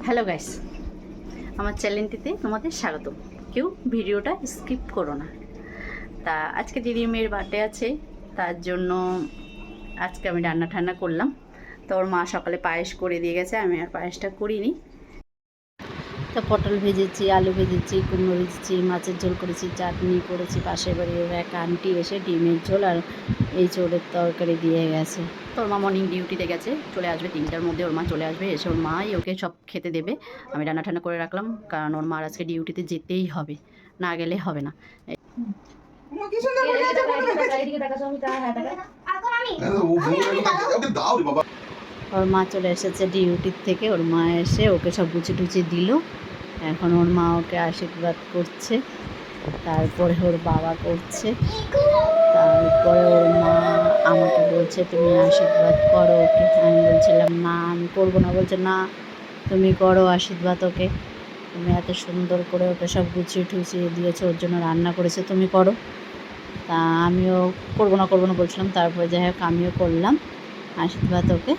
Hello guys, আমার চ্যানেলটিতে তোমাদের স্বাগত। কেউ ভিডিওটা স্কিপ করো না। তা আজকে দিদি মেয়ের বার্থডে আছে, তার জন্য আজকে আমি রান্না ঠান্না করলাম। তো ওর মা সকালে পায়েস করে দিয়ে গেছে, আমি আর পায়েসটা করিনি। তো পটল ভেজেছি, আলু ভেজেছি, কুমড়ো ভেজেছি, মাছের ঝোল করেছি, চাটনি করেছি। পাশের বাড়ির এক আন্টি এসে ডিমের ঝোল আর এই ঝোলের তরকারি দিয়ে গেছে। তো ওর মা মর্নিং ডিউটিতে গেছে, চলে আসবে 3টার মধ্যে। ওর মা চলে আসবে, এসে ওর মাই ওকে সব খেতে দেবে। আমি রান্না ঠান্না করে রাখলাম, কারণ ওর মার আজকে ডিউটিতে যেতেই হবে, না গেলে হবে না। ওর মা চলে এসেছে ডিউটির থেকে, ওর মা এসে ওকে সব গুছিয়ে টুচিয়ে দিল। এখন ওর মা ওকে আশীর্বাদ করছে, তারপরে ওর বাবা করছে, তারপরে ওর মা আমাকে বলছে তুমি আশীর্বাদ করো ওকে। আমি বলছিলাম না আমি করবো না, বলছে না তুমি করো আশীর্বাদ ওকে, তুমি এত সুন্দর করে ওকে সব গুছিয়ে টুচিয়ে দিয়েছো, ওর জন্য রান্না করেছে, তুমি করো। তা আমিও করবো না বলছিলাম, তারপরে যাই হোক আমিও করলাম আশীর্বাদ ওকে।